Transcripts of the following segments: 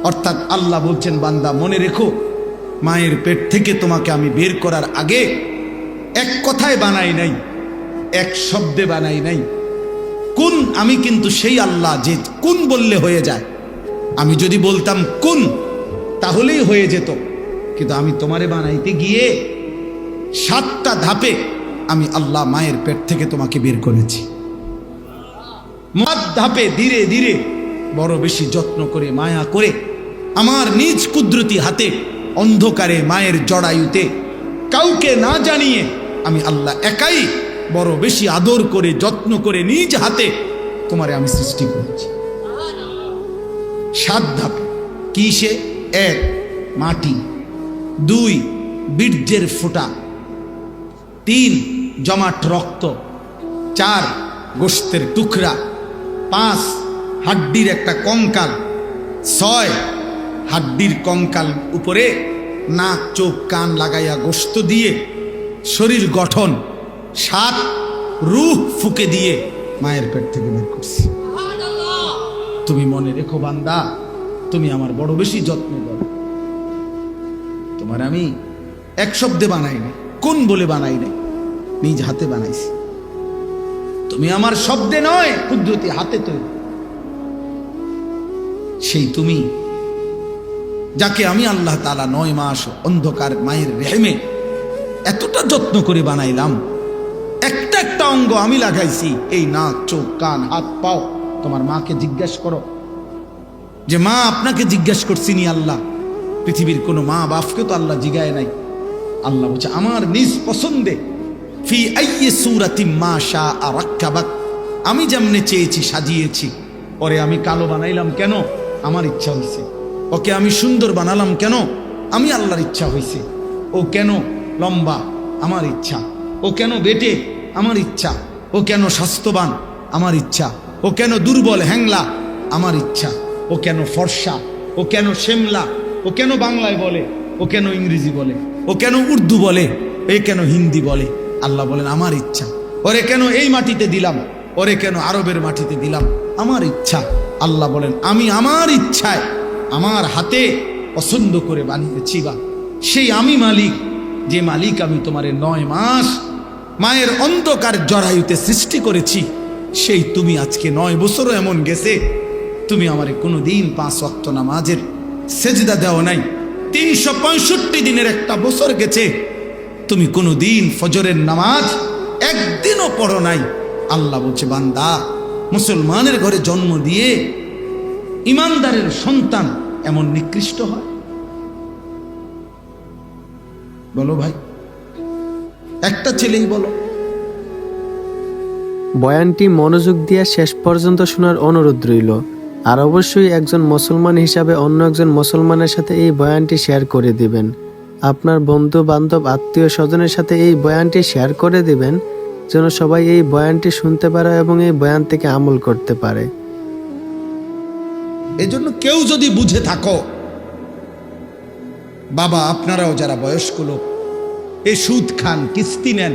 অর্থাৎ আল্লাহ বলছেন, বান্দা মনে রেখো, মায়ের পেট থেকে তোমাকে আমি বের করার আগে এক কথায় বানাই নাই, এক শব্দে বানাই নাই। কুন, আমি কিন্তু সেই আল্লাহ যে কুন বললে হয়ে যায়। আমি যদি বলতাম কুন তাহলেই হয়ে যেত, কিন্তু আমি তোমারে বানাইতে গিয়ে 7টা ধাপে আমি আল্লাহ মায়ের পেট থেকে তোমাকে বের করেছি। ধাপে ধীরে ধীরে বড় বেশি যত্ন করে মায়া করে আমার নিজ কুদরতি হাতে অন্ধকারে মায়ের জড়ায়ুতে কাউকে না জানিয়ে আমি আল্লাহ একাই বড় বেশি আদর করে যত্ন করে নিজ হাতে তোমারে আমি সৃষ্টি করেছি। 7 ধাপে। কিসে? 1 মাটি, 2 বীর্যের ফোঁটা, 3 জমাট রক্ত, 4 গোশতের টুকরা, 5 হাড্ডির একটা কঙ্কাল, 6 হাড্ডির কঙ্কাল উপরে নাক চোখ কান লাগাইয়া গোশত দিয়ে শরীর গঠন, 7 রূহ ফুকে দিয়ে মায়ের পেট থেকে বের করছি। তুমি মনে রেখো বান্দা, তুমি আমার বড় বেশি যত্ন করো। তোমার আমি এক শব্দে বানাই নাই, কোন বলে বানাই নাই, নিজ হাতে বানাইছি। তুমি আমার শব্দে নয়, কুদরতি হাতে তৈরি। সেই তুমি যাকে আমি আল্লাহ তাআলা 9 মাস অন্ধকার মায়ের রেহেমে এতটা যত্ন করে বানাইলাম, একটা একটা অঙ্গ আমি লাগাইছি, এই নাক চোখ কান হাত পাও। তোমার মাকে জিজ্ঞেস করো যে মা আপনাকে জিজ্ঞেস করছি নি আল্লাহ? পৃথিবীর কোনো মা বাপকে তো আল্লাহ জিগায় নাই। আল্লাহ বলছে আমার নিজ পছন্দে, ফি আইয়ি সূরাতিম মা শাআ রাক্কাবাক, আমি যেমনে চেয়েছি সাজিয়েছি। ওরে আমি কালো বানাইলাম কেন? আমার ইচ্ছা হয়েছে। ওকে আমি সুন্দর বানালাম কেন? আমি আল্লাহর ইচ্ছা হয়েছে। ও কেন লম্বা? আমার ইচ্ছা। ও কেন বেটে? আমার ইচ্ছা। ও কেন স্বাস্থ্যবান? আমার ইচ্ছা। ও কেন দুর্বল হ্যাংলা? আমার ইচ্ছা। ও কেন ফর্সা? ও কেন শ্যামলা? ও কেন বাংলায় বলে? ও কেন ইংরেজি বলে? ও কেন উর্দু বলে? এ কেন হিন্দি বলে? আল্লাহ বলেন আমার ইচ্ছা। ওরে কেন এই মাটিতে দিলাম? ওরে কেন আরবের মাটিতে দিলাম? আমার ইচ্ছা। আল্লাহ বলেন আমি আমার ইচ্ছায় আমার হাতে পছন্দ করে বানিয়েছি। বা সেই আমি মালিক, যে মালিক আমি তোমারে 9 মাস মায়ের অন্ধকার জরায়ুতে সৃষ্টি করেছি, সেই তুমি আজকে 9 বছরও এমন গেছে তুমি আমারে কোনোদিন 5 ওয়াক্ত নামাজের সেজদা দেও নাই। 365 দিনের একটা বছর গেছে, তুমি কোনোদিন ফজরের নামাজ একদিনও পড়ো নাই। আল্লাহ বলছে বান্দা, মুসলমানের ঘরে জন্ম দিয়ে ইমানদারের সন্তান এমন নিকৃষ্ট হয়? বলো ভাই, একটা ছেলেই বলো। বয়ানটি মনোযোগ দিয়ে শেষ পর্যন্ত শোনার অনুরোধ রইল। আর অবশ্যই একজন মুসলমান হিসাবে অন্য একজন মুসলমানের সাথে এই বয়ানটি শেয়ার করে দিবেন। আপনার বন্ধু বান্ধব আত্মীয় স্বজনের সাথে এই বয়ানটি শেয়ার করে দিবেন, যেন সবাই এই বয়ানটি শুনতে পারে এবং এই বয়ান থেকে আমল করতে পারে। এজন্য কেউ যদি বুঝে থাকো, বাবা আপনারাও যারা বয়স্ক লোক, এই সুদ খান, কিস্তি নেন,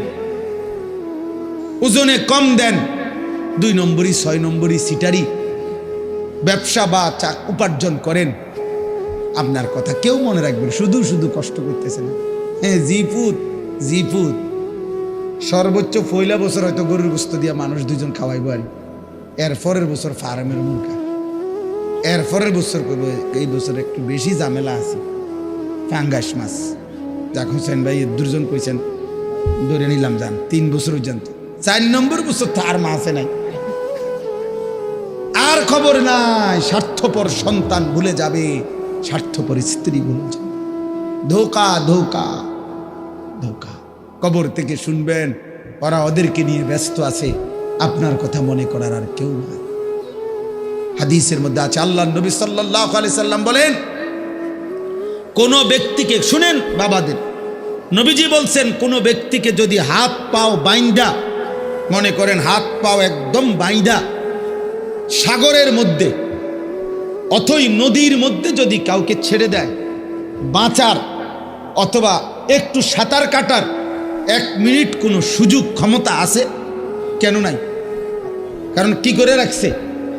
ওজনে কম দেন, 2 নম্বরই 6 নম্বরই সিটারি ব্যবসা বা উপার্জন করেন, আপনার কথা কেউ মনে রাখবেন। শুধু শুধু কষ্ট করতেছে না। হ্যাঁ জিপুত সর্বোচ্চ 1 বছর হয়তো গরুর গোস্ত দিয়া মানুষ 2 জন খাওয়াইব, আর এর পরের বছর ফার্মের মুরগা, এর পরের বছর করবো এই বছর একটু বেশি ঝামেলা আছে, ফাঙ্গাস মাছ। যাক হোসেন ভাই 2 জন কইছেন, ধরে নিলাম যান 3 বছর জানতো, 4 নম্বর বছর তো আর মাছে নাই, আর খবর নাই। স্বার্থপর সন্তান ভুলে যাবে, স্বার্থপর স্ত্রী ভুলে যাবে। ধোকা ধোকা ধোকা। কবর থেকে শুনবেন ওরা ওদেরকে নিয়ে ব্যস্ত আছে, আপনার কথা মনে করার আর কেউ নাই। হাদিসের মধ্যে আছে, আল্লাহ নবী সাল্লাল্লাহু আলাইহি সাল্লাম বলেন, কোন ব্যক্তিকে, শুনেন বাবাদের, নবীজি বলছেন কোন ব্যক্তিকে যদি হাত পাও বাইন্দা, মনে করেন হাত পাও একদম বাইন্দা সাগরের মধ্যে অথই নদীর মধ্যে যদি কাউকে ছেড়ে দেয়, বাঁচার অথবা একটু সাঁতার কাটার 1 মিনিট কোনো সুযোগ ক্ষমতা আছে? কেন নাই? কারণ কি করে রাখছে?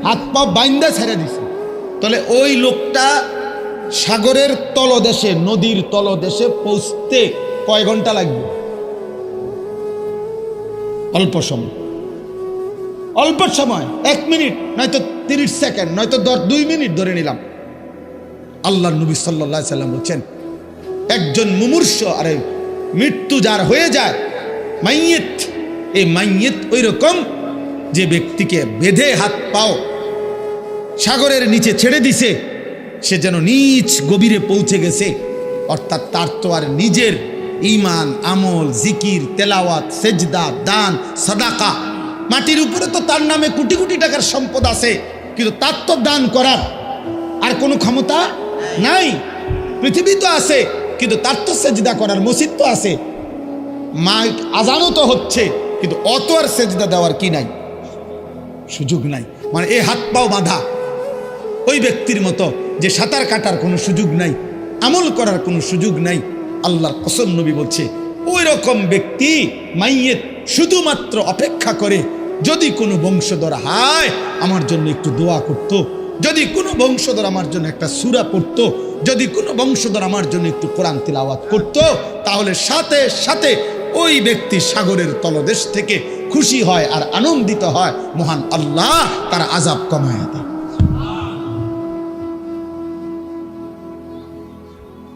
হাত পা বাইন্দা ছেড়ে দিছে। তাহলে ওই লোকটা সাগরের তলদেশে, নদীর তলদেশে পৌঁছতে কয় ঘন্টা লাগবে? অল্প সময়, অল্প সময়, 1 মিনিট নয়তো 30 সেকেন্ড নয়তো 2 মিনিট ধরে নিলাম। আল্লাহর নবী সাল্লাল্লাহু আলাইহি সাল্লাম বলছেন, একজন মুমূর্ষ, আরে মৃত্যু যার হয়ে যায়, মাইয়িত, এই মাইয়িত ওই রকম যে ব্যক্তিকে বেঁধে হাত পাও সাগরের নিচে ছেড়ে দিছে, সে যেন নিচ গভীরে পৌঁছে গেছে। অর্থাৎ তার তো আর নিজের ঈমান, আমল, জিকির, তেলাওয়াত, সেজদা, দান, সাদাকা, মাটির উপরে তো তার নামে কোটি কোটি টাকার সম্পদ আছে, কিন্তু তার তো দান করার আর কোনো ক্ষমতা নাই। পৃথিবী তো আছে, কিন্তু তার তো সেজদা করার মসজিদ তো আছে, মাইক আজানও তো হচ্ছে, কিন্তু অত আর সেজদা দেওয়ার কি নাই, সুযোগ নাই। মানে এই হাত পাও বাঁধা ওই ব্যক্তির মতো যে সাঁতার কাটার কোনো সুযোগ নাই, আমল করার কোনো সুযোগ নাই। আল্লাহর কসম, নবী বলছে ওই রকম ব্যক্তি মাইয়েত শুধুমাত্র অপেক্ষা করে, যদি কোনো বংশধর হায় আমার জন্য একটু দোয়া করত, যদি কোনো বংশধর আমার জন্য একটা সূরা পড়তো, যদি কোনো বংশধর আমার জন্য একটু কোরআন তিলাওয়াত করত, তাহলে সাথে সাথে ওই ব্যক্তি সাগরের তলদেশ থেকে খুশি হয় আর আনন্দিত হয়, মহান আল্লাহ তার আযাব কমায় দেয়।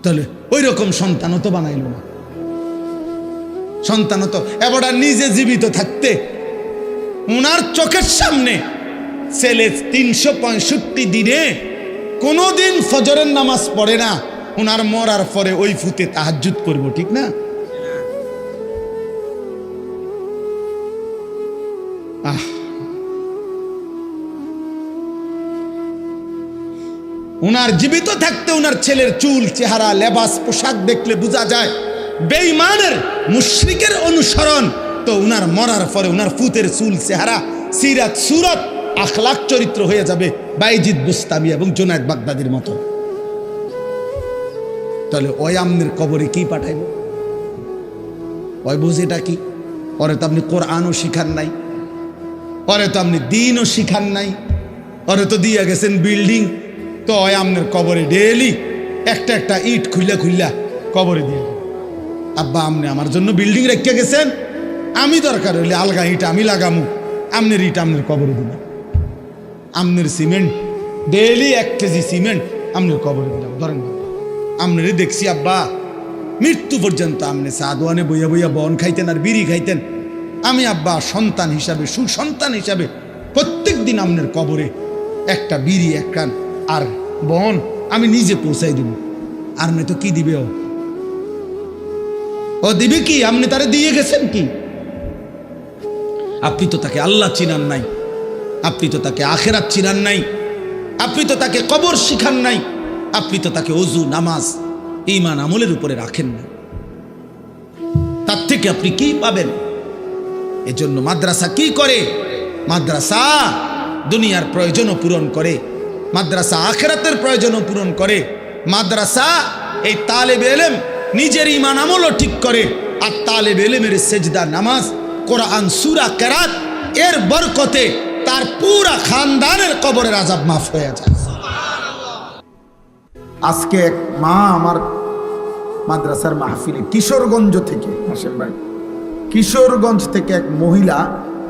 তাহলে ওই রকম সন্তানও তো বানাইল না, সন্তানও তো এবার নিজে জীবিত থাকতে ওনার চোখের সামনে ছেলে 365 দিনে কোনোদিন ফজরের নামাজ পড়ে না, ওনার মরার পরে ওই ফুতে তাহাজ্জুদ করব, ঠিক না? উনার জীবিত থাকতে উনার ছেলের চুল, চেহারা, লেবাস, পোশাক দেখলে বোঝা যায় বেঈমানের, মুশরিকের অনুসরণ। তো উনার মরার পরে উনার ফুতের চুল, চেহারা, সিরাত, সুরাত, আখলাক, চরিত্র হয়ে যাবে বাইজিদ বুস্তামি এবং জুনায়েদ বাগদাদির মতো। তাহলে ওই আমনের কবরে কি পাঠাইব? ওই বুঝেটা কি? পরে তো আপনি কোরআনও শিখান নাই, পরে তো আপনি দিনও শিখান নাই, পরে তো দিয়ে গেছেন বিল্ডিং। তো ওই আমনের কবরে ডেলি একটা একটা ইট খুইলা খুইলা কবরে দিয়ে, আব্বা আমনে আমার জন্য বিল্ডিং রেখে গেছেন, আমি দরকার হইলে আলগা ইট আমি লাগামু, আমনের ইট আমনের কবরে দিলাম, আমনের সিমেন্ট ডেলি 1 কেজি সিমেন্ট আমনের কবরে দিলাম। ধরেন আমনেরই দেখছি আব্বা মৃত্যু পর্যন্ত আমনে সাদওয়ানে বইয়া বইয়া বন খাইতেন আর বিড়ি খাইতেন। আমি আব্বা সন্তান হিসাবে, সুসন্তান হিসাবে প্রত্যেক দিন আমনের কবরে একটা বিড়ি, এক কান আর বন আমি নিজে পৌঁছাই দিব। আর নয় তো কি দিবে ও দিবে কি? আপনি তারে দিয়ে গেছেন কি? আপনি তো তাকে আল্লাহ চিনান নাই, আপনি তো তাকে আখেরাত চিনান নাই, আপনি তো তাকে কবর শিখান নাই, আপনি তো তাকে ওযু, নামাজ, ঈমান, আমলের উপরে রাখেন না। তার থেকে আপনি কি পাবেন? এজন্য মাদ্রাসা কি করে? মাদ্রাসা দুনিয়ার প্রয়োজনও পূরণ করে, মাদ্রাসা আখেরাতের প্রয়োজনও পূরণ করে, মাদ্রাসা এই তালেব ইলম নিজের ঈমান আমলও ঠিক করে, আর তালেব ইলমের সেজদা, নামাজ, কোরআন, সূরা, কেরাত এর বরকতে তার পুরা খানদানের কবরের আযাব মাফ হয়ে যায়। আজকে এক মা আমার মাদ্রাসার মাহফিলে কিশোরগঞ্জ থেকে, হাসেম ভাই, কিশোরগঞ্জ থেকে এক মহিলা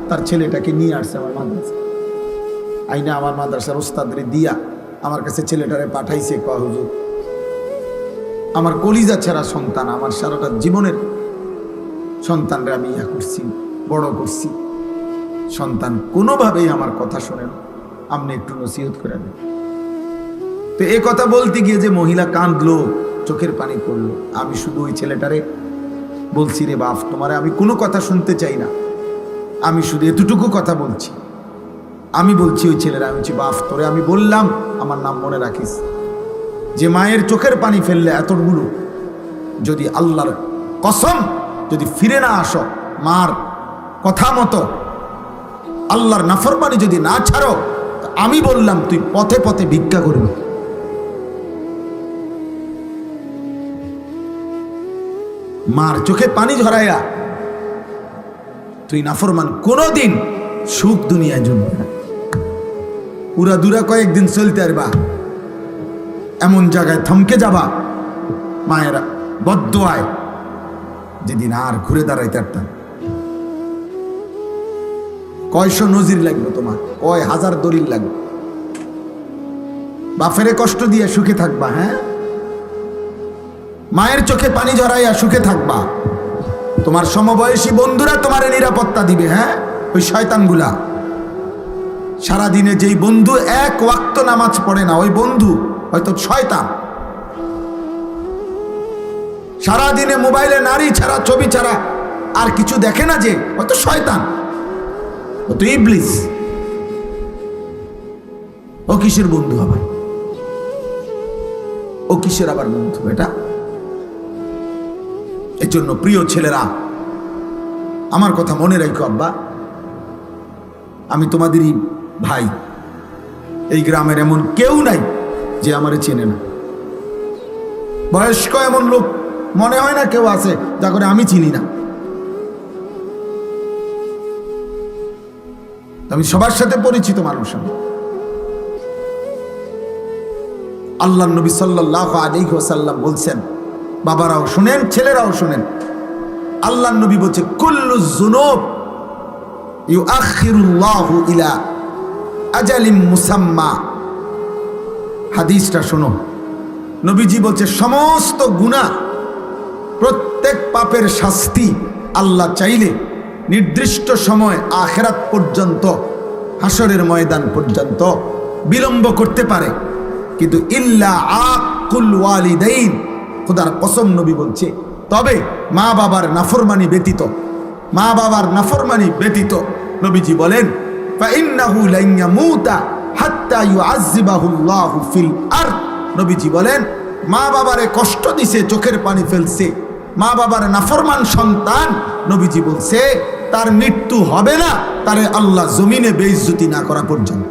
তার ছেলেটাকে নিয়ে আসছে আমার মাদ্রাসা আইনা, আমার মাদ্রাসার ওস্তাদরে দিয়া আমার কাছে ছেলেটারে পাঠাইছে। কয় হুজুর, আমার কলিজা ছাড়া সন্তান, আমার সারাটা জীবনের সন্তানরা আমি ইয়া করছি, বড় করছি, সন্তান কোনোভাবেই আমার কথা শোনে না, আপনি একটু নসিহত করে দেন। তো এই কথা বলতে গিয়ে যে মহিলা কাঁদলো, চোখের পানি পড়লো। আমি শুধু ওই ছেলেটারে বলছি, রে বাপ, তোমারে আমি কোনো কথা শুনতে চাই না, আমি শুধু এতটুকু কথা বলছি। আমি বলছি ওই ছেলেরা, আমি বলছি, বাপ তোরে আমি বললাম আমার নাম মনে রাখিস, যে মায়ের চোখের পানি ফেললে এতগুলো, যদি আল্লাহর কসম যদি ফিরে না আসো, মার কথা মতো আল্লাহর নাফরমানি যদি না ছাড়ো, আমি বললাম তুই পথে পথে ভিক্ষা করবি। মার চোখে পানি ঝরাইয়া তুই নাফরমান, কোনোদিন সুখ দুনিয়ায় জমবে না, পুরা দূরা কয়েকদিন চলতে পারবা, এমন জায়গায় থমকে যাবা মায়ের বদদোয়ায়, যেদিন আর ঘুরে দাঁড়াইতে পারতাম। কয়শো নজির লাগবে তোমার, কয় হাজার দলিল লাগবে। বাফেরে কষ্ট দিয়ে সুখে থাকবা, হ্যাঁ, মায়ের চোখে পানি ঝরাইয়া সুখে থাকবা। তোমার সমবয়সী বন্ধুরা তোমার নিরাপত্তা দিবে, হ্যাঁ, ওই শয়তানগুলা। সারাদিনে যেই বন্ধু এক ওয়াক্ত নামাজ পড়ে না, ওই বন্ধু হয়তো শয়তান। সারাদিনে মোবাইলে নারী ছাড়া, ছবি ছাড়া আর কিছু দেখে না, যে হয়তো শয়তান, ও তো ইবলিস। ও কিসের বন্ধু হবে? ও কিসের আবার বন্ধু এটা? এই জন্য প্রিয় ছেলেরা, আমার কথা মনে রাখো আব্বা, আমি তোমাদেরই ভাই। এই গ্রামের এমন কেউ নাই যে আমারে চেনে না। বয়স্ক এমন লোক মনে হয় না কেউ আছে যা করে আমি চিনি না। আমি সবার সাথে পরিচিত মানুষ। আমি আল্লাহর নবী সাল্লাল্লাহু আলাইহি ওয়াসাল্লাম বলছেন, বাবারাও শুনেন, ছেলেরাও শুনেন, আল্লাহর নবী বলছে কুল্লু যুনুব ইউআখিরুল্লাহু ইলা আজালিম মুসাম্মা। হাদিসটা শোনো, নবীজি বলছে সমস্ত গুনাহ, প্রত্যেক পাপের শাস্তি আল্লাহ চাইলে নির্দিষ্ট সময় আখিরাত পর্যন্ত, হাসরের ময়দান পর্যন্ত বিলম্ব করতে পারে, কিন্তু ইল্লা আকুল ওয়ালিদাইন, খোদার কসম নবী বলছে, তবে মা বাবার নাফরমানি ব্যতীত, মা বাবার নাফরমানি ব্যতীত। নবীজি বলেন ফাইন্নাহু লা ইয়ামুতা হাত্তা ইউআযযিবাহুল্লাহু ফিল আরদ। নবীজি বলেন মা বাবারে কষ্ট দিছে, চোখের পানি ফেলছে, মা বাবার নাফরমান সন্তান, নবীজি বলছে তার মৃত্যু হবে না তারে আল্লাহ জমিনে বেইজ্জতি না করা পর্যন্ত।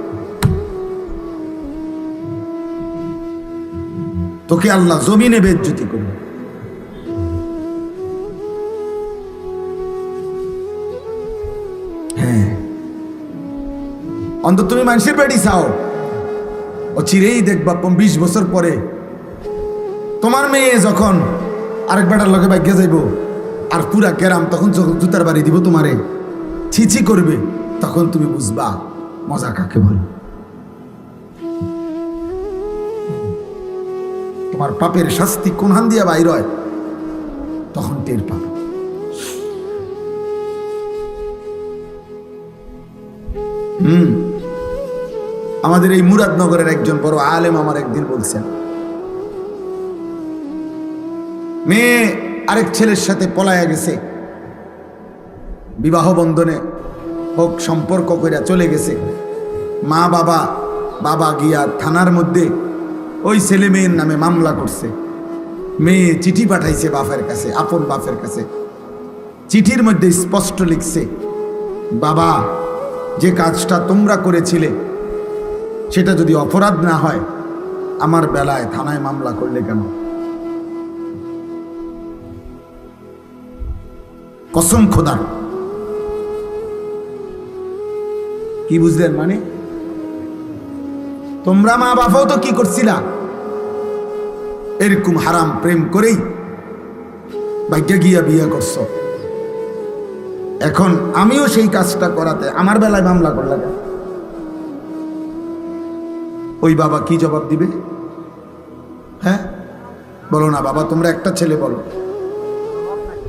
তোকে আল্লাহ জমিনে বেইজ্জতি করবে। হ্যাঁ, অন্তত তুমি মানুষের বাড়ি চাও, ও চিরেই দেখবা 20 বছর পরে তোমার মেয়ে যখন আরেক বেটার লগে ভাগ্যে যাইব, আর পুরা গ্রাম তখন যখন জুতার বাড়ি দিব তোমারে, ছিছি করবে, তখন তুমি বুঝবা মজা কাকে বলে। তোমার পাপের শাস্তি কোন হান দিয়া বাইর হয়, তখন টের পাবে। আমাদের এই মুরাদনগরের একজন বড় আলেম আমার একদিন বলছেন, মেয়ে আরেক ছেলের সাথে পলায়া গেছে, বিবাহ বন্ধনে হোক সম্পর্ক কইরা চলে গেছে। মা বাবা গিয়া থানার মধ্যে ওই ছেলে মেয়ের নামে মামলা করছে। মেয়ে চিঠি পাঠাইছে বাপের কাছে, আপন বাপের কাছে। চিঠির মধ্যে স্পষ্ট লিখছে, বাবা, যে কাজটা তোমরা করেছিলে সেটা যদি অপরাধ না হয়, আমার বেলায় থানায় মামলা করলে কেন? কসম খোদার। কি বুঝলেন? মানে তোমরা মা বাবাও তো কি করছিলা, এরকম হারাম প্রেম করেই ভাগ্যে গিয়া বিয়ে করছো। এখন আমিও সেই কাজটা করাতে আমার বেলায় মামলা করলাম, ওই বাবা কি জবাব দিবে? হ্যাঁ বলো না বাবা, তোমরা একটা ছেলে বলো,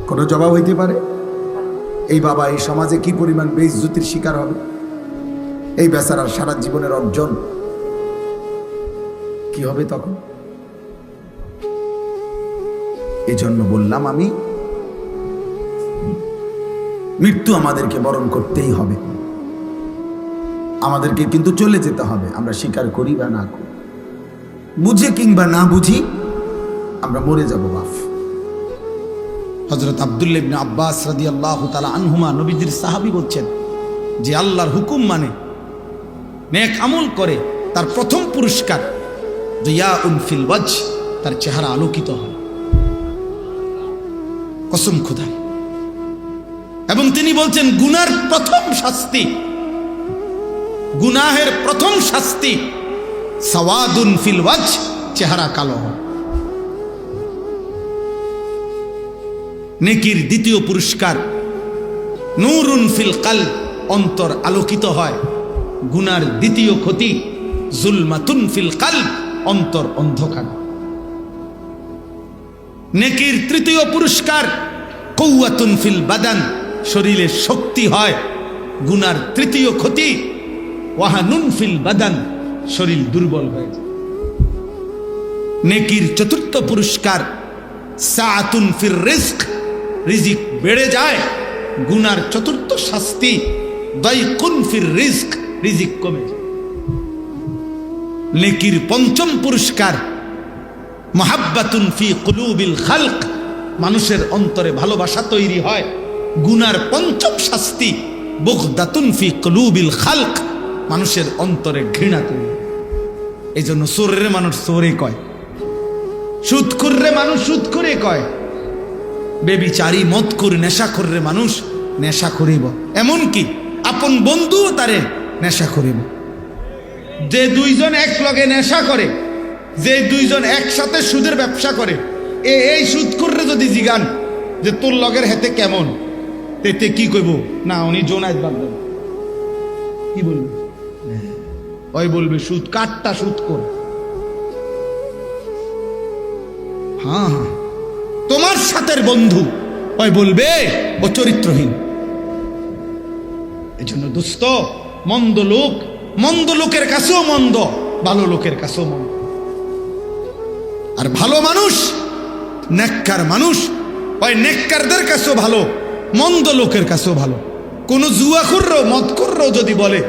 কোনো জবাব হইতে পারে? এই বাবা এই সমাজে কি পরিমাণ বেইজ্জতির শিকার হবে, এই বেচারার সারা জীবনের অর্জন কি হবে তখন? এই জন্য বললাম আমি, মৃত্যু আমাদেরকে বরণ করতেই হবে, আমাদেরকে কিন্তু চলে যেতে হবে। আমরা স্বীকার করি বা না করি, বুঝি কিংবা না বুঝি, আমরা মরে যাব বাপ। হযরত আব্দুল্লাহ ইবনে আব্বাস রাদিয়াল্লাহু তাআলা আনহুমা, নবীজির সাহাবী, বলছেন যে আল্লাহর হুকুম মানে, নেক আমল করে, তার প্রথম পুরস্কার জিয়াউন ফিল ওয়াজহ, তার চেহারা আলোকিত হয়। কসম খোদার। এবং তিনি বলছেন গুনার প্রথম শাস্তি, গুনাহের প্রথম শাস্তি সাওয়াদুন ফিল ওয়াজহ, চেহারা কালো হয়। নেকির দ্বিতীয় পুরস্কার নূরুন ফিল কালব, অন্তর আলোকিত হয়। গুনার দ্বিতীয় ক্ষতি জুলমাতুন ফিল কালব, অন্তর অন্ধকার। নেকির তৃতীয় পুরস্কার কওয়াতুন ফিল বাদান, শরীরে শক্তি হয়। গুনার তৃতীয় ক্ষতি ওয়াহানুন ফিল বাদান, শরীর দুর্বল হয়ে যায়। নেকির চতুর্থ পুরস্কার সাআতুন ফির রিজক, রিজিক বেড়ে যায়। গুনার চতুর্থ শাস্তি দাইকুন ফির রিজক, রিজিক কমে যায়। নেকির পঞ্চম পুরস্কার মুহাব্বাতুন ফি কুলুবিল খালক, মানুষের অন্তরে ভালোবাসা তৈরি হয়। গুনার পঞ্চম শাস্তি বুগদাতুন ফি কুলুবিল খালক, মানুষের অন্তরে ঘৃণা তৈরি হয়। এই জন্য চোরের মানুষ চোরে কয়, সুদখোররে মানুষ সুদ করে কয়, বেবিচারী মদখোর নেশাখোররে মানুষ নেশা করিব। এমনকি আপন বন্ধুও তারে নেশা করিব। যে দুইজন এক লগে নেশা করে, যে দুইজন একসাথে সুদের ব্যবসা করে, এই সুদখোররে যদি জিগান যে তোর লগের হেতে কেমন, তেতে কি কইব? না উনি জোনায়েত বাগদান। কি বলবে? ওই বলবে সুদ কাটটা সুদখোর। হ্যাঁ, তোমার সাথের বন্ধু ওই বলবে ও চরিত্রহীন। এই জন্য দোস্ত, মন্দ লোকের কাছেও মন্দ, ভালো লোকের কাছেও মন্দ। আর ভালো মানুষ, নেককার মানুষ, ওই নেককারদের কাছেও ভালো, মন্দ লোকের কাছেও ভালো। কোন জুয়াখোরও মদখোরও যদি বলে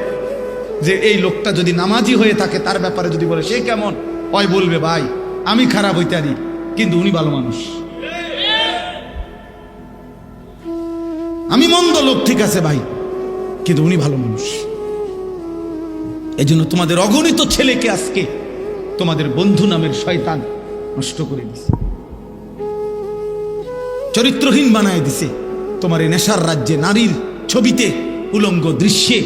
যে এই লোকটা যদি নামাজি হয়ে থাকে, তার ব্যাপারে যদি বলে সে কেমন, ওই বলবে ভাই আমি খারাপ হইতে পারি কিন্তু উনি ভালো মানুষ। আমি মন্দ লোক ঠিক আছে ভাই, কিন্তু উনি ভালো মানুষ। এই জন্য তোমাদের অগণিত ছেলেকে আজকে তোমাদের বন্ধু নামের শয়তান নষ্ট করে দিছে, চরিত্রহীন বানায় দিছে। তোমার এই নেশার রাজ্যে, নারীর ছবিতে, উলঙ্গ দৃশ্যে,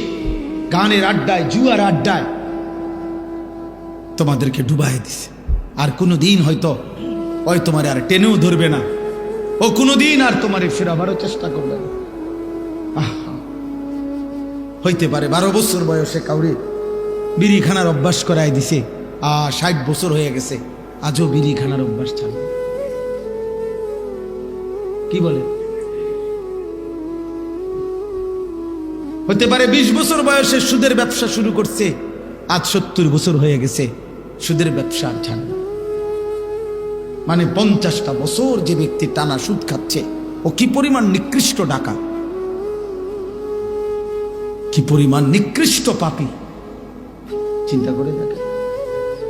গানের আড্ডায়, জুয়ার আড্ডায় তোমাদেরকে ডুবাই দিছে। আর কোনোদিন হয়তো ওই তোমার আর টেনেও ধরবে না, ও কোনোদিন আর তোমারে ফেরাবারও চেষ্টা করবে না। হইতে পারে 12 বছর বয়সে কাউরে বিড়ি খানার অভ্যাস করায় দিছে, 60 বছর হয়ে গেছে, আজও বিড়ি খানার অভ্যাস ছাড়বে। কি বলে? হতে পারে 20 বছর বয়সে সুদের ব্যবসা শুরু করছে, আজ 70 বছর হয়ে গেছে, সুদের ব্যবসা আর ছাড়বে। মানে 50টা বছর যে ব্যক্তি টানা সুদ খাচ্ছে, ও কি পরিমাণ নিকৃষ্ট ডাকাত, কি পরিমাণ নিকৃষ্ট পাপী, চিন্তা করে দেখে।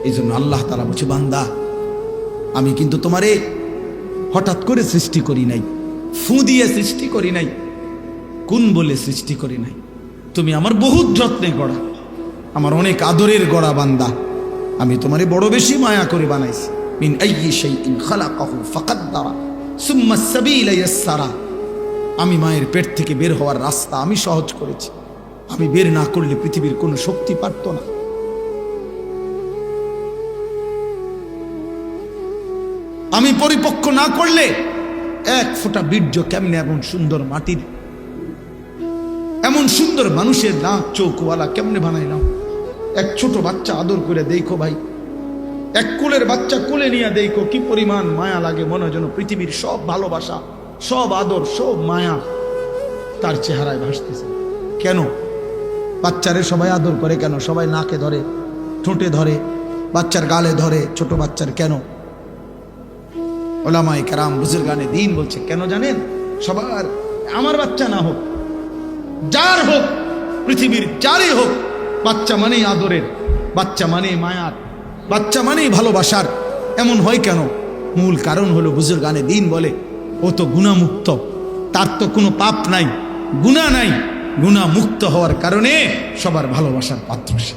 এই জন্য আল্লাহ তাআলা বলছে, বান্দা আমি কিন্তু তোমারে হঠাৎ করে সৃষ্টি করি নাই, ফু দিয়ে সৃষ্টি করি নাই, কোন বলে সৃষ্টি করি নাই। তুমি আমার বহুত যত্নে গড়া, আমার অনেক আদরের গড়া বান্দা। আমি তোমারে বড় বেশি মায়া করে বানাইছি। মিন আইয়ি শাইইন খালাকাহু ফাকাদ্দারা সুম্মা সাবিলা ইয়াসসারা। আমি মায়ের পেট থেকে বের হওয়ার রাস্তা আমি সহজ করেছি। আমি বের না করলে পৃথিবীর কোনো শক্তি পারত না। আমি পরিপক্ক না করলে এক ফোঁটা বীর্য কেমনে এমন সুন্দর মাটির, এমন সুন্দর মানুষের নাক চোখওয়ালা কেমনে বানাইলাম। এক ছোট বাচ্চা আদর করে দেখো ভাই, এক কোলের বাচ্চা কোলে নিয়ে দেখো কি পরিমাণ মায়া লাগে। মনে হয় যেন পৃথিবীর সব ভালোবাসা, সব আদর, সব মায়া তার চেহারায় ভাসতেছে। কেন? বাচ্চারে সবাই আদর করে কেন? সবাই নাকে ধরে, ঠোঁটে ধরে, বাচ্চার গালে ধরে, ছোট বাচ্চার কেন? ওলামায়ে কেরাম বুজুর্গানে দ্বীন বলছে কেন জানেন? সবার, আমার বাচ্চা না হোক, যার হোক, পৃথিবীর যারই হোক, বাচ্চা মানেই আদরের, বাচ্চা মানেই মায়ার, বাচ্চা মানেই ভালোবাসার। এমন হয় কেন? মূল কারণ হলো বুজুর্গানে দ্বীন বলে ও তো গুনাহমুক্ত, তার তো কোনো পাপ নাই, গুনাহ নাই। গুনাহ মুক্ত হওয়ার কারণে সবার ভালোবাসার পাত্র সে।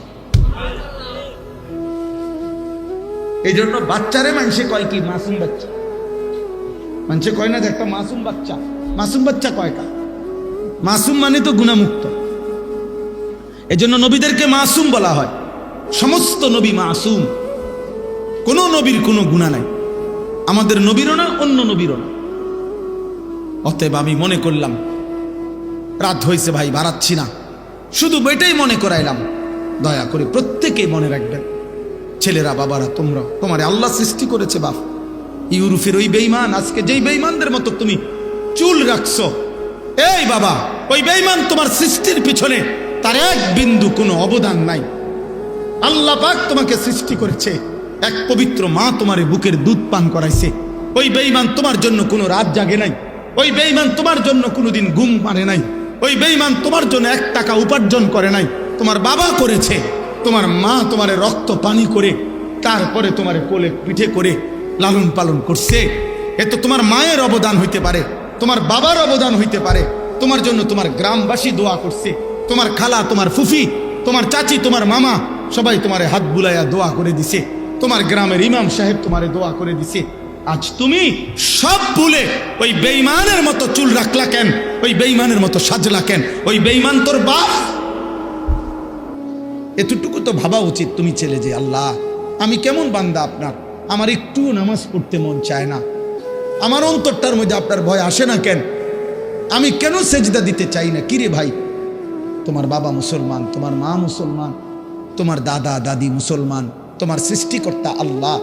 এই জন্য বাচ্চারে মানুষে কয় কি? মাসুম বাচ্চা। মানুষে কয় না যে একটা মাসুম বাচ্চা, মাসুম বাচ্চা কয় কা? মাসুম মানে তো গুনাহমুক্ত। এই জন্য নবীদেরকে মাসুম বলা হয়। সমস্ত নবী মাসুম, কোনো নবীর কোনো গুনাহ নাই, আমাদের নবীরও না, অন্য নবীরও না। অতএব আমি মনে করলাম রাত হয়েছে ভাই, বাড়াচ্ছি না, শুধু এটাই মনে করাইলাম, দয়া করে প্রত্যেকেই মনে রাখবেন, ছেলেরা বাবারা তোমরা, তোমারে আল্লাহ সৃষ্টি করেছে বাপ। ইউরোপের ওই বেঈমান, আজকে যেই বেঈমানদের মতো তুমি চুল রাখছো, এই বাবা, ওই বেঈমান তোমার সৃষ্টির পিছনে তার এক বিন্দু কোনো অবদান নাই। আল্লাহ পাক তোমাকে সৃষ্টি করেছে, এক পবিত্র মা তোমার বুকের দুধ পান করাইছে। ওই বেঈমান তোমার জন্য কোনো রাত জাগে নাই, ওই বেঈমান তোমার জন্য কোনোদিন ঘুম পারে নাই, ওই বেঈমান তোমার জন্য 1 টাকা উপার্জন করে নাই, তোমার বাবা করেছে। তোমার মা তোমারে রক্ত পানি করে তারপরে তোমারে কোলে পিঠে করে লালন পালন করছে। এ তো তোমার মায়ের অবদান হইতে পারে, তোমার বাবার অবদান হইতে পারে। তোমার জন্য তোমার গ্রামবাসী দোয়া করছে, তোমার খালা, তোমার ফুফি, তোমার চাচি, তোমার মামা সবাই তোমারে হাত বুলাইয়া দোয়া করে দিছে, তোমার গ্রামের ইমাম সাহেব তোমারে দোয়া করে দিছে। আজ তুমি সব ভুলে ওই বেঈমানের মতো চুল রাখলা কেন? ওই বেঈমানের মতো সাজলা কেন? ওই বেঈমান তোর বাপ। এতটুকু তো ভাবা উচিত তুমি ছেলে, যে আল্লাহ আমি কেমন বান্দা আপনার, আমার একটু নামাজ পড়তে মন চায় না, আমার অন্তরটার মধ্যে আপনার ভয় আসে না কেন? আমি কেন সেজদা দিতে চাই না? কিরে ভাই, তোমার বাবা মুসলমান, তোমার মা মুসলমান, তোমার দাদা দাদি মুসলমান, তোমার সৃষ্টিকর্তা আল্লাহ,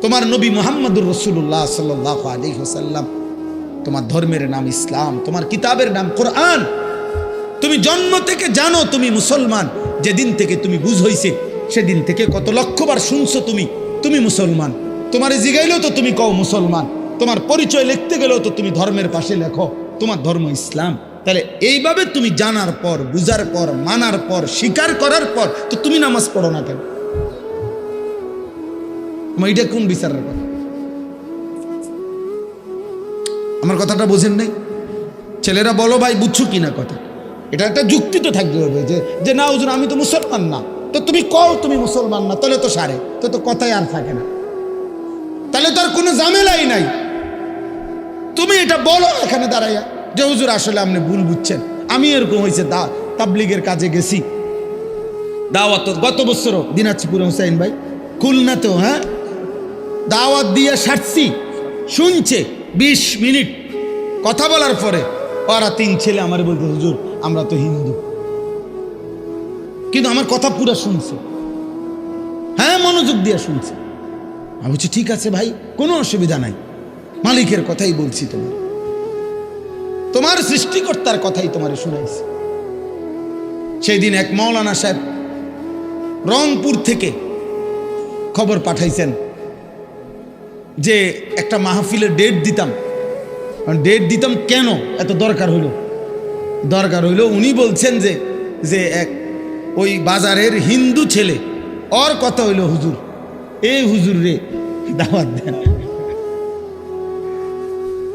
তোমার নবী মুহাম্মদুর রাসূলুল্লাহ সাল্লাল্লাহু আলাইহি ওয়াসাল্লাম, তোমার ধর্মের নাম ইসলাম, তোমার কিতাবের নাম কোরআন। তুমি জন্ম থেকে জানো তুমি মুসলমান, যেদিন থেকে তুমি বুঝ হইছে সেদিন থেকে কত লক্ষবার শুনছো তুমি মুসলমান। তোমার জিগাইলেও তো তুমি কও মুসলমান, তোমার পরিচয় লিখতে গেলেও তো তুমি ধর্মের পাশে লেখো তোমার ধর্ম ইসলাম। তাহলে এইভাবে তুমি জানার পর, বুঝার পর, মানার পর, স্বীকার করার পর তো তুমি নামাজ পড়ো না কেন? এটা কোন বিচারের কথা? আমার কথাটা বোঝেন নাই? ছেলেরা বলো ভাই, বুঝছো কিনা কথা? এটা একটা যুক্তি তো থাকতে হবে, যে না হুজুর আমি তো মুসলমান না। তো তুমি কও তুমি মুসলমান না, তাহলে তো সারে, তো কথাই আর থাকে না, তাহলে তো আর কোনো ঝামেলাই নাই। তুমি এটা বলো এখানে দাঁড়াইয়া যে হুজুর আসলে আপনি ভুল বুঝছেন। আমি এরকম হয়েছে, তাবলিগের কাজে গেছি, দাওয়াত গত বছরও দিনাজপুরে, হুসাইন ভাই খুলনাতেও, হ্যাঁ দাওয়াত দিয়ে সারছি, শুনছে 20 মিনিট কথা বলার পরে ওরা 3 ছেলে আমার বলতে, হুজুর আমরা তো হিন্দু, কিন্তু আমার কথা পুরো শুনছে, হ্যাঁ মনোযোগ দিয়ে শুনছে। আমি বলছি ঠিক আছে ভাই, কোনো অসুবিধা নাই, মালিকের কথাই বলছি, তোমার সৃষ্টিকর্তার কথাই তোমারে শুনাইছি। সেই দিন এক মাওলানা সাহেব রংপুর থেকে খবর পাঠাইছেন যে একটা মাহফিলের ডেট দিতাম। কেন এত দরকার হইল? উনি বলছেন যে এক ওই বাজারের হিন্দু ছেলে, ওর কথা হইল হুজুর, এই হুজুর রে দাওয়াত দেন।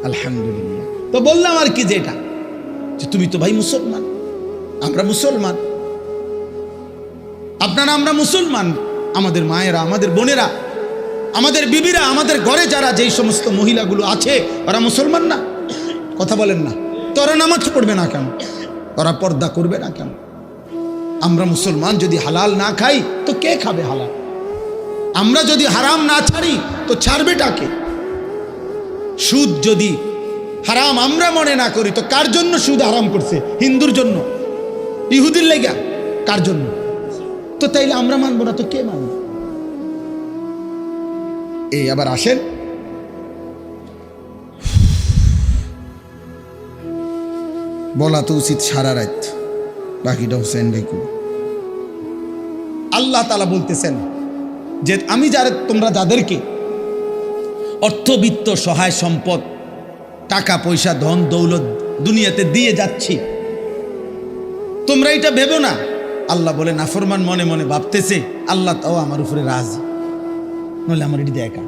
আলহামদুলিল্লাহ। তো বললাম আর কি, যে এটা যে তুমি তো ভাই মুসলমান, আমরা মুসলমান, আপনারা আমরা মুসলমান, আমাদের মায়েরা, আমাদের বোনেরা, আমাদের বিবিরা, আমাদের ঘরে যারা যেই সমস্ত মহিলাগুলো আছে ওরা মুসলমান না? কথা বলেন না? তো ওরা নামাজ পড়বে না কেন? ওরা পর্দা করবে না কেন? আমরা মুসলমান যদি হালাল না খাই তো কে খাবে হালাল? আমরা যদি হারাম না ছাড়ি তো ছাড়বেটা কে? সুদ যদি হারাম আমরা মনে না করি তো কার জন্য সুদ হারাম করছে? হিন্দুর জন্য, ইহুদির লেগা, কার জন্য? তো তাইলে আমরা মানবো না তো কে মানবে? এই আবার আসেন, বলা তো উচিত সারা রাত, বাকিটা হোসেন ভাই করবে। আল্লাহ তাআলা বলতেছেন যে আমি তোমরা যাদেরকে অর্থবিত্ত, সহায় সম্পদ, টাকা পয়সা, ধন দৌলত দুনিয়াতে দিয়ে যাচ্ছি, তোমরা এটা ভেবো না। আল্লাহ বলে নাফরমান মনে মনে ভাবতেছে আল্লাহ তাও আমার উপরে রাজি, নইলে আমার এটি দেখা,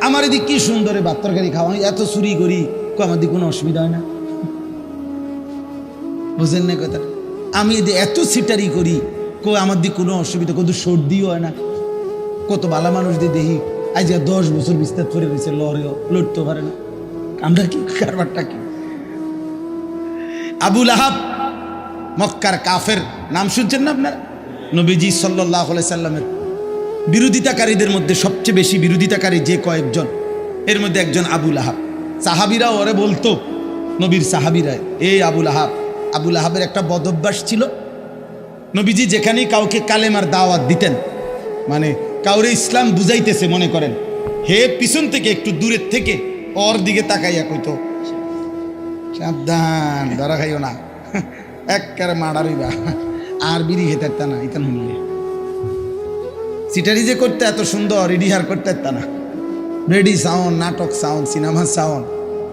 আমার এদিকে কি সুন্দরে ভাত তরকারি খাওয়া, এত চুরি করি, আমার দিকে কোনো অসুবিধা হয় না। বুঝেন না কথা? আমি এত সিটারি করি, আমার দিকে কোনো অসুবিধা, কত সর্দিও হয় না। কত ভালো মানুষ দিয়ে দেখি আজ 10 বছর বিস্তার করে রয়েছে, লড়তেও পারে না। আমরা কি কারবারটা কি? আবু লাহাব মক্কার কাফের, নাম শুনছেন না আপনার? নবীজি সাল্লাল্লাহু আলাইহি সাল্লামের বিরোধিতাকারীদের মধ্যে সবচেয়ে বেশি বিরোধিতাকারী যে কয়েকজন, এর মধ্যে একজন আবু লাহাব। সাহাবীরা ওরে বলতো, নবীর সাহাবীরা, এই আবু লাহাব। আবু লাহাবের একটা বদ অভ্যাস ছিল, নবীজি যেখানেই কাউকে কালেমার দাওয়াত দিতেন, মানে কাউরে ইসলাম বুঝাইতেছে মনে করেন, হে পিছন থেকে একটু দূরের থেকে ওর দিকে তাকাইয়া কইতো, সাবধান, ধরা খাইও না, একবারে মারারিবা, আর বিড়ি খেতে পারত না, ইতান শুনলে সিটারি যে করতে এত সুন্দর, ইডিহার করতে পারত না, রেডি সাউন্ড, নাটক সাউন্ড, সিনেমা সাউন্ড,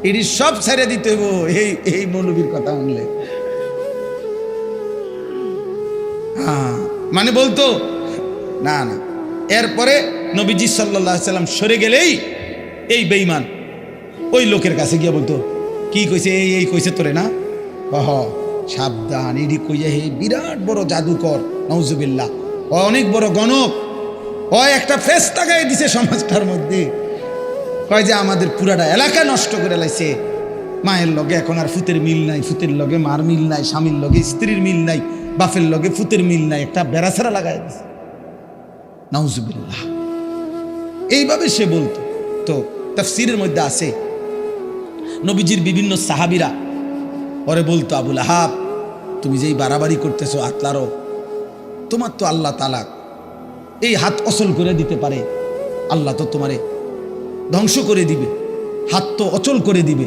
এটি সব ছেড়ে দিতে হইব এই মৌলবীর কথা শুনলে। হ্যাঁ, মানে বলতো না না। এরপরে নবীজি সাল্লাল্লাহু আলাইহি সাল্লাম সরে গেলেই এই বেঈমান ওই লোকের কাছে গিয়ে বলতো, কি কইছে, এই কইছে তোরে না, হ সাবধান, এডি কইয়া হে বিরাট বড় জাদুকর, নাউজুবিল্লাহ, ও অনেক বড় গণক, ও একটা ফেস তাকাই দিছে সমাজটার মধ্যে, কয় যে আমাদের পুরাটা এলাকা নষ্ট করে লাইছে, মায়ের লগে এখন আর ফুতের মিল নাই, ফুতের লগে মার মিল নাই, স্বামীর লগে স্ত্রীর মিল নাই, বাপের লগে ফুতের মিল নাই, একটা বেড়াছাড়া লাগাই দিছে, নাউজুবিল্লাহ। এইভাবে সে বলতো। তো তাফসীরের মধ্যে আছে, নবীজির বিভিন্ন সাহাবীরা ওরে বলতো, আবু লাহাব, তুমি যেই বাড়াবাড়ি করতেছো আতলারও, তোমার তো আল্লাহ তাআলা এই হাত অচল করে দিতে পারে, আল্লাহ তো তোমারে ধ্বংস করে দিবে, হাত তো অচল করে দিবে,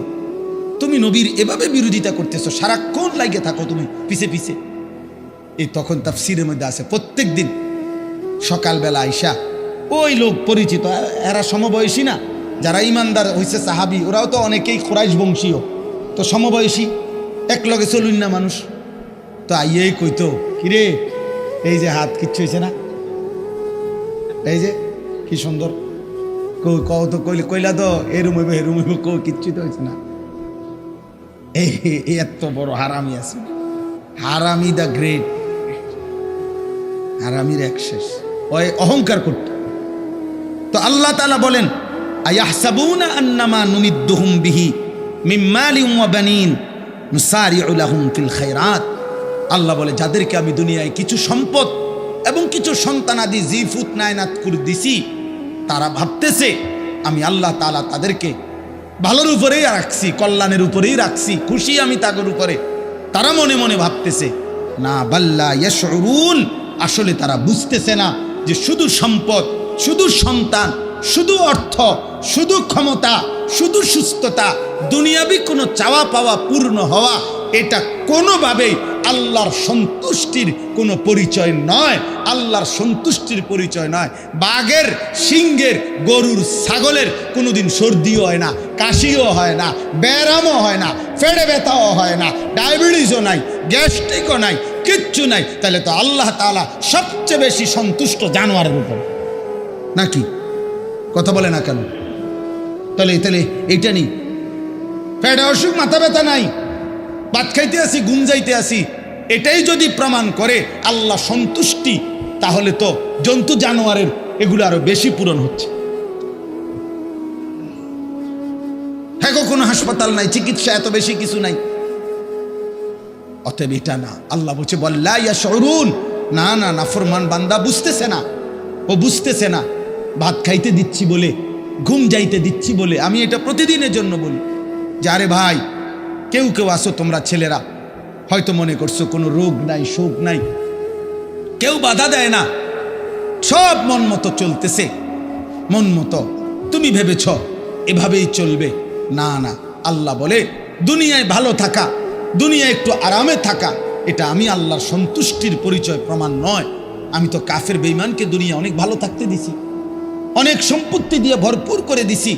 তুমি নবীর এভাবে বিরোধিতা করতেছো, সারাক্ষণ লাগে থাকো তুমি পিছে পিছে। এই তখন তাফসীরের মধ্যে আছে, প্রত্যেক দিন সকালবেলা আইসা ওই লোক পরিচিত, এরা সমবয়সী না, যারা ইমানদার হয়েছে সাহাবী, ওরাও তো অনেকেই কুরাইশ বংশীয়, তো সমবয়সী, এক লগে চলুন না মানুষ, তো আইয়েই কইতো, কিরে এই যে হাত কিচ্ছু হয়েছে না, এই যে কি সুন্দর, কও তো কইলা তো এরুম হইব হেরুম হইব, কও কিচ্ছু তো হয়েছে না। এই এত বড় হারামি আছে, হারামি দ্য গ্রেট, হারামির এক শেষ, ওই অহংকার করত। তো আল্লাহ তাআলা বলেন, আয়াহসাবুনা আন্নামা নুমিদ্দুহুম বিহি মিন মালিন ওয়া বানিন নুসারিউ লাহুম ফিল খায়রাত। আল্লাহ বলে, যাদেরকে আমি দুনিয়ায় কিছু সম্পদ এবং কিছু সন্তানাদি জিফুত নায়নাত করে দিছি, তারা ভাবতেছে আমি আল্লাহ তাআলা তাদেরকে ভালোর উপরেই রাখছি, কল্যাণের উপরেই রাখছি, খুশি আমি তাদের উপরে, তারা মনে মনে ভাবতেছে না, বাল্লা ইয়াশউরুন, আসলে তারা বুঝতেছে না যে শুধু সম্পদ, শুধু সন্তান, শুধু অর্থ, শুধু ক্ষমতা, শুধু সুস্থতা, দুনিয়াবি কোনো চাওয়া পাওয়া পূর্ণ হওয়া, এটা কোনোভাবেই আল্লাহর সন্তুষ্টির কোনো পরিচয় নয়, আল্লাহর সন্তুষ্টির পরিচয় নয়। বাঘের, সিংহের, গরুর, ছাগলের কোনোদিন সর্দিও হয় না, কাশিও হয় না, ব্যায়ামও হয় না, ফেড়ে ব্যথাও হয় না, ডায়াবেটিসও নাই, গ্যাস্ট্রিকও নাই, কিচ্ছু নাই। তাহলে তো আল্লাহ তাআলা সবচেয়ে বেশি সন্তুষ্ট জানোয়ারের উপর, নাকি? কথা বলে না কেন? তাহলে এইটা নেই, পেটে অসুখ, মাথা ব্যথা নাই, ভাত খাইতে আসি, ঘুম যাইতে আসি, এটাই যদি প্রমাণ করে আল্লাহ সন্তুষ্টি, তাহলে তো জন্তু জানোয়ারের এগুলো আরো বেশি পূরণ হচ্ছে। হ্যাঁ, কোনো হাসপাতাল নাই, চিকিৎসা এত বেশি কিছু নাই, অতএব এটা না। আল্লাহ বলছে, বল্লা ইয়াশউরুন, না না, নাফরমান বান্দা বুঝতেছে না, ও বুঝতেছে না। ভাত খাইতে দিচ্ছি বলে, ঘুম যাইতে দিচ্ছি বলে আমি এটা প্রতিদিনের জন্য বলি যে, আরে ভাই, কেউ কেউ আসো তোমরা ছেলেরা, হয়তো মনে করছো কোনো রোগ নাই, শোক নাই, কেউ বাধা দেয় না, সব মন মতো চলতেছে, মন মতো তুমি ভেবেছ এভাবেই চলবে। না না, আল্লাহ বলে, দুনিয়ায় ভালো থাকা, দুনিয়ায় একটু আরামে থাকা, এটা আমি আল্লাহর সন্তুষ্টির পরিচয় প্রমাণ নয়। আমি তো কাফের বেঈমানকে দুনিয়া অনেক ভালো থাকতে দিছি, অনেক সম্পত্তি দিয়ে ভরপুর করে দিছি,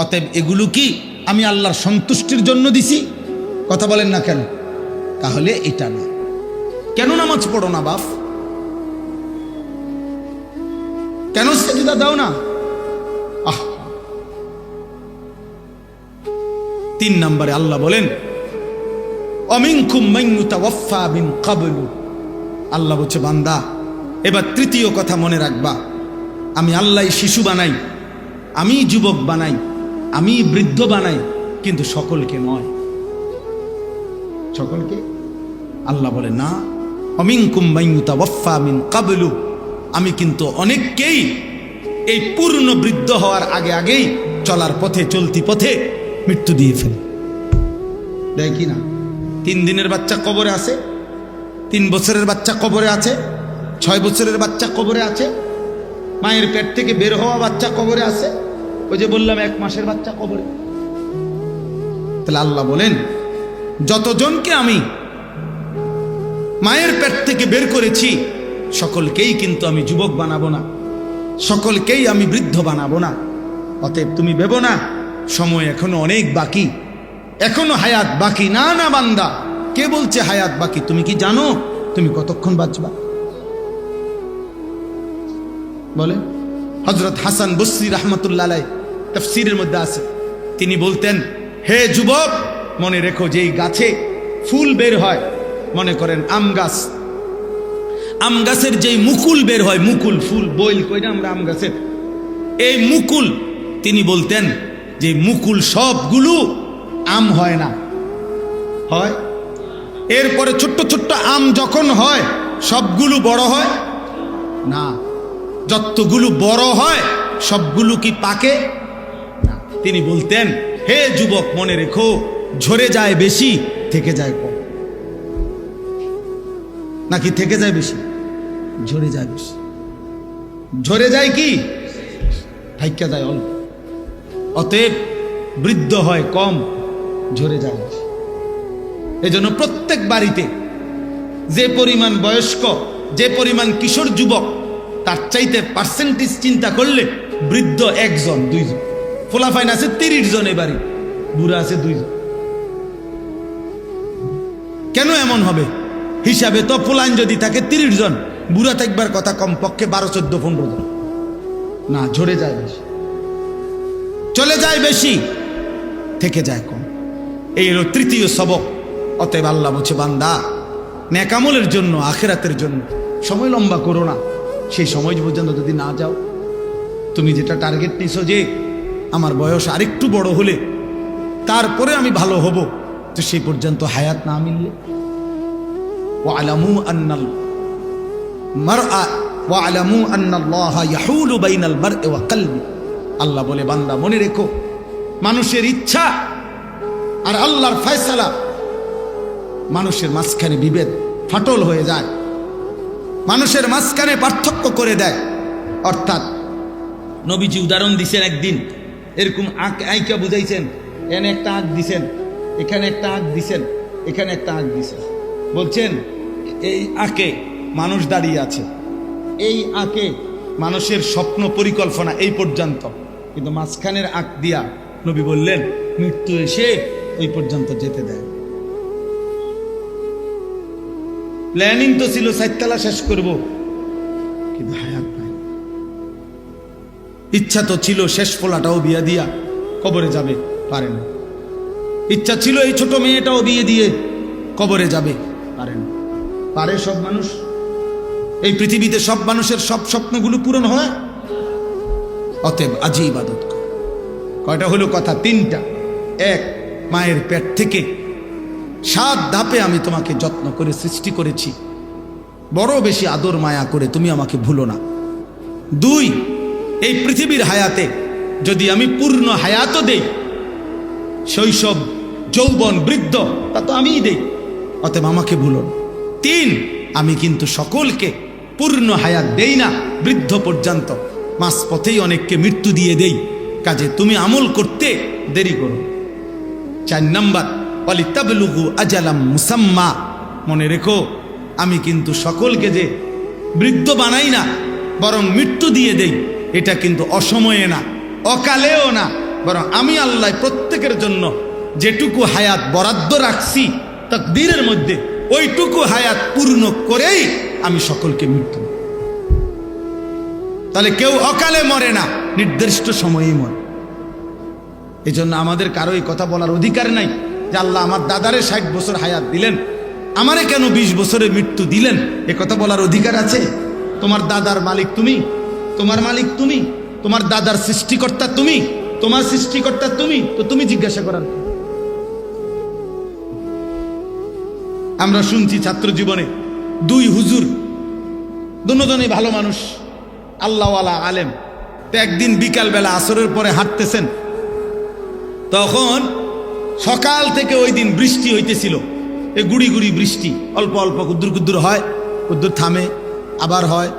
অতএব এগুলো কি আমি আল্লাহর সন্তুষ্টির জন্য দিছি? কথা বলেন না কেন? তাহলে এটা না। কেন নামাজ পড়ো না বাপ? কেন সেজদা দাও না? 3 নম্বরে আল্লাহ বলেন, অমিনকুম মান ইউতাওয়াফা মিন ক্বাবলু। আল্লাহ বলছে, বান্দা, এবার তৃতীয় কথা মনে রাখবা, আমি আল্লাহ শিশু বানাই, আমি যুবক বানাই, আমি বৃদ্ধ বানাই, কিন্তু সকলকে নয়। সকলকে? আল্লাহ বলে না, অমিনকুম মান ইউতাওয়াফা মিন ক্বাবলু, আমি কিন্তু অনেককেই এই পূর্ণ বৃদ্ধ হওয়ার আগে আগেই চলার পথে চলতি পথে মৃত্যু দিয়ে ফেলি। দেয় কি না? 3 দিনের বাচ্চা কবরে আছে, 3 বছরের বাচ্চা কবরে আছে, 6 বছরের বাচ্চা কবরে আছে, মায়ের পেট থেকে বের হওয়া বাচ্চা কবরে আছে, ওই যে বললাম 1 মাসের বাচ্চা কবরে। তাহলে আল্লাহ বলেন যতজনকে আমি মায়ের পেট থেকে বের করেছি সকলকেই কিন্তু আমি যুবক বানাবো না, সকলকেই আমি বৃদ্ধ বানাবো না। অতএব তুমি ভেবো না সময় এখনো অনেক বাকি, এখনো হায়াত বাকি। না না বান্দা, কে বলছে হায়াত বাকি? তুমি কি জানো তুমি কতক্ষণ বাঁচবা? বলে হযরত হাসান বসরি রাহমাতুল্লাহ আলাইহি তাফসীরের মধ্যে আছে, তিনি বলতেন, হে যুবক, মনে রেখো যেই গাছে ফুল বের হয়, মনে করেন আম গাছ, আম গাছের যেই মুকুল বের হয়, মুকুল ফুল বইল কই না আমরা আম গাছের, এই মুকুল, তিনি বলতেন যে মুকুল সবগুলো আম হয় না, হয় এরপরে ছোট্ট ছোট্ট আম যখন হয় সবগুলো বড় হয় না, যতগুলো বড় হয় সবগুলো কি পাকে না। তিনি বলতেন, হে যুবক, মনে রেখো ঝরে যায় বেশি, থেকে যায় কম। নাকি থেকে যায় বেশি? ঝরে যায় বেশি। ঝরে যায় কি? থাইকা যায় অল্প। অতএব বৃদ্ধ হয় কম, ঝরে যায় বেশি। এজন্য প্রত্যেক বাড়িতে যে পরিমাণ বয়স্ক, যে পরিমাণ কিশোর যুবক, তার চাইতে পার্সেন্টেজ চিন্তা করলে বৃদ্ধ 1 জন 2 জন, ফোলাফাইন আছে 30 জন, এবারে বুড়া আছে 2 জন। কেন এমন হবে? হিসাবে তো ফোলাইন যদি থাকে 30 জন, বুড়া থাকবার কথা কমপক্ষে 12, 14, 15 জন। না, ঝরে যায় বেশি, চলে যায় বেশি, থেকে যায় কম। এই হলো তৃতীয় সবক। অতএব আল্লাহ বলছে, বান্দা নেকামলের জন্য, আখিরাতের জন্য সময় লম্বা করো না। সেই সময় পর্যন্ত যদি না যাও, তুমি যেটা টার্গেট নিছো যে আমার বয়স আরেকটু বড় হলে তারপরে আমি ভালো হব, তো সেই পর্যন্ত হায়াত না মিললে, ওয়ালামু আন্নাল মারআ ওয়ালামু আন্নাল্লাহা ইয়াহুলু বাইনাল মারই ওয়া কলবি, আল্লাহ বলে, বান্দা মনে রেখো মানুষের ইচ্ছা আর আল্লাহর ফয়সালা, মানুষের মাঝখানে বিভেদ, ফাটল হয়ে যায়, মানুষের মাঝখানে পার্থক্য করে দেয়। অর্থাৎ নবীজি উদাহরণ দিছেন, একদিন এরকম আঁকা বুঝাইছেন, এখানে একটা আঁক দিছেন, এখানে একটা আঁক দিছেন, এখানে একটা আঁক দিছেন। বলছেন এই আঁকে মানুষ দাঁড়িয়ে আছে, এই আঁকে মানুষের স্বপ্ন পরিকল্পনা এই পর্যন্ত, কিন্তু মাঝখানের আঁক দিয়া নবী বললেন মৃত্যু এসে ওই পর্যন্ত যেতে দেয়। প্ল্যানিং তো ছিল 4 তলা শেষ করব, কিন্তু হায়াত নাই। ইচ্ছা তো ছিল শেষ ফোলাটাও বিয়ে দিয়া কবরে যাবে, পারে না। ইচ্ছা ছিল এই ছোট মেয়েটাও বিয়ে দিয়ে কবরে যাবে, পারে না। পারে সব মানুষ? এই পৃথিবীতে সব মানুষের সব স্বপ্নগুলো পূরণ হয়? অতএব আজই ইবাদত কর। কয়টা হলো কথা? 3টা। 1, মায়ের পেট থেকে 7 ধাপে আমি তোমাকে যত্ন করে সৃষ্টি করেছি, বড় বেশি আদর মায়া করে, তুমি আমাকে ভুলো না। 2, এই পৃথিবীর হায়াতে যদি আমি পূর্ণ হায়াতও দেই, শৈশব, যৌবন, বৃদ্ধ, তা তো আমিই দেই, অতএব আমাকে ভুলো না। 3, আমি কিন্তু সকলকে পূর্ণ হায়াত দেই না, বৃদ্ধ পর্যন্ত, মাঝ পথেই অনেককে মৃত্যু দিয়ে দেই, কাজে তুমি আমল করতে দেরি করো। 4 নাম্বার, ওয়ালিতাবলুগু আজালাম মুসাম্মা, মনে রেখো আমি কিন্তু সকলকে যে বৃদ্ধ বানাই না, বরং মৃত্যু দিয়ে দেই, এটা কিন্তু অসময়ে না, অকালেও না, বরং আমি আল্লাহ প্রত্যেকের জন্য যেটুকু হায়াত বরাদ্দ রাখছি তাকদীরের মধ্যে, ওইটুকু হায়াত পূর্ণ করেই আমি সকলকে মৃত্যু। তাহলে কেউ অকালে মরে না, নির্দিষ্ট সময়েই মরে। এই জন্য আমাদের কারো এই কথা বলার অধিকার নাই যে আল্লাহ আমার দাদারে 60 বছর হায়াত দিলেন, আমারে কেন 20 বছরে মৃত্যু দিলেন, এ কথা বলার অধিকার আছে? তোমার দাদার মালিক তুমি, তোমার মালিক তুমি, তোমার দাদার সৃষ্টিকর্তা তুমি, তোমার সৃষ্টিকর্তা তুমি, তো তুমি জিজ্ঞাসা করার। আমরা শুনছি ছাত্র জীবনে দুই হুজুর, দুজনেই ভালো মানুষ, আল্লাহওয়ালা আলেম। তো একদিন বিকালবেলা আসরের পরে হাঁটতেছেন, তখন সকাল থেকে ওই দিন বৃষ্টি হইতেছিল, এই গুড়ি গুড়ি বৃষ্টি, অল্প অল্প কুদ্দুর কুদ্দুর হয়, কুদ্দুর থামে, আবার হয়,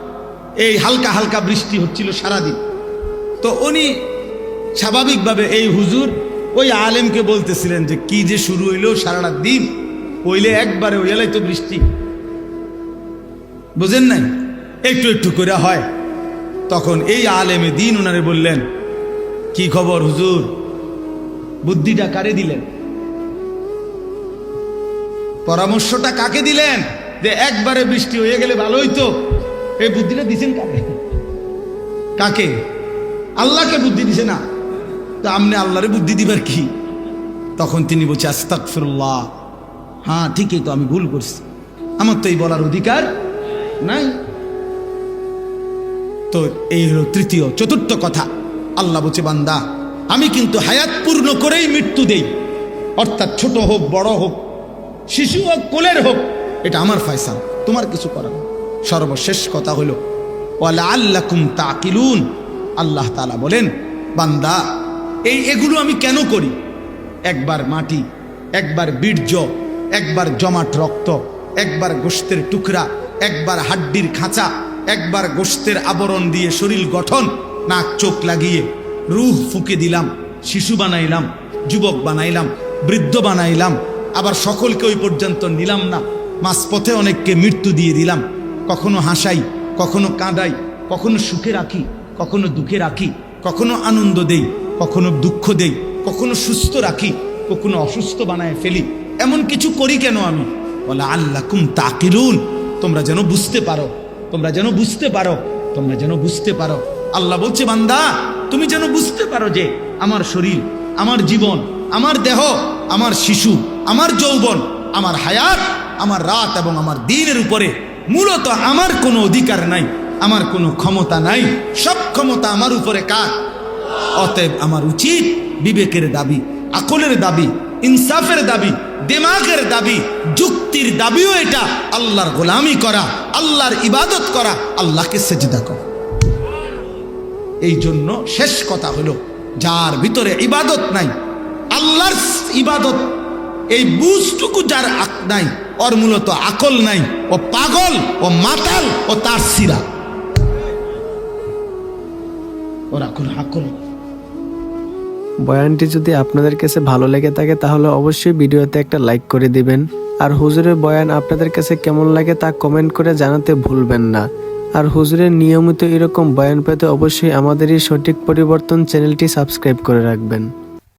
এই হালকা হালকা বৃষ্টি হচ্ছিল সারাদিন। তো উনি স্বাভাবিকভাবে এই হুজুর ওই আলেমকে বলতেছিলেন যে কি যে শুরু হইলো সারাটা দিন, হইলে একবারে হইলাই তো বৃষ্টি, বুঝেন নাই, একটু একটু করে হয়। তখন এই আলেমে দিন ওনারে বললেন, কি খবর হুজুর, বুদ্ধিটা কারে দিলেন, পরামর্শটা কাকে দিলেন যে একবারে বৃষ্টি হয়ে গেলে ভালো হইতো, এই বুদ্ধিটা দিছেন কাকে? কাকে? আল্লাহকে বুদ্ধি দিছে না তো আপনি আল্লাহরে বুদ্ধি দিবার কি? তখন তিনি বলছে আস্তাগফিরুল্লাহ, হ্যাঁ ঠিকই তো, আমি ভুল করছি, আমার তো এই বলার অধিকার নাই। তো এই হলো তৃতীয়। চতুর্থ কথা, আল্লাহ বলছে বান্দা আমি কিন্তু হায়াত পূর্ণ করেই মৃত্যু দেই, অর্থাৎ ছোট হোক বড় হোক, শিশু হোক কোলের হোক, এটা আমার ফয়সালা, তোমার কিছু করার নেই। সর্বশেষ কথা হলো ওয়ালাআল্লাকুম তাকিলুন, আল্লাহ তাআলা বলেন বান্দা এগুলো আমি কেন করি? একবার মাটি, একবার বীর্য, একবার জমাট রক্ত, একবার গোশতের টুকরা, একবার হাড্ডির খাঁচা, একবার গোশতের আবরণ দিয়ে শরীর গঠন, নাক চোখ লাগিয়ে রূহ ফুঁকে দিলাম, শিশু বানাইলাম, যুবক বানাইলাম, বৃদ্ধ বানাইলাম, আবার সকলকে ওই পর্যন্ত নিলাম না, মাঝপথে অনেককে মৃত্যু দিয়ে দিলাম। কখনো হাসাই, কখনো কাঁদাই, কখনো সুখে রাখি, কখনো দুঃখে রাখি, কখনো আনন্দ দেই, কখনো দুঃখ দেই, কখনো সুস্থ রাখি, কখনো অসুস্থ বানায় ফেলি। এমন কিছু করি কেন আমি? বলা আল্লাকুম তাকিলুন, তোমরা যেন বুঝতে পারো, তোমরা যেন বুঝতে পারো, তোমরা যেন বুঝতে পারো। আল্লাহ বলছে বান্দা তুমি যেন বুঝতে পারো যে আমার শরীর, আমার জীবন, আমার দেহ, আমার শিশু, আমার যৌবন, আমার হায়াত, আমার রাত এবং আমার দিনের উপরে মূলত আমার কোনো অধিকার নাই, আমার কোনো ক্ষমতা নাই, সব ক্ষমতা আমার উপরে কার? অতএব আমার উচিত বিবেকের দাবি, আকলের দাবি, ইনসাফের দাবি, দিমাগের দাবি, যুক্তির দাবিও এটা আল্লাহর গোলামি করা, আল্লাহর ইবাদত করা, আল্লাহকে সেজদা করা। এই জন্য শেষ কথা হলো যার ভিতরে ইবাদত নাই, আল্লাহর ইবাদত এই বুঝটুকু যার নাই, ওর মূলত আকল নাই, ও পাগল, ও মাতাল, ও তার সিরা, ওরা কোন আকল। বয়ানটি যদি আপনাদের কাছে ভালো লেগে থাকে তাহলে অবশ্যই ভিডিওতে একটা লাইক করে দিবেন। আর হুজুরের বয়ান আপনাদের কাছে কেমন লাগে তা কমেন্ট করে জানাতে ভুলবেন না। আর হুজুরের নিয়মিত এরকম বয়ান পেতে অবশ্যই আমাদের এই সঠিক পরিবর্তন চ্যানেলটি সাবস্ক্রাইব করে রাখবেন।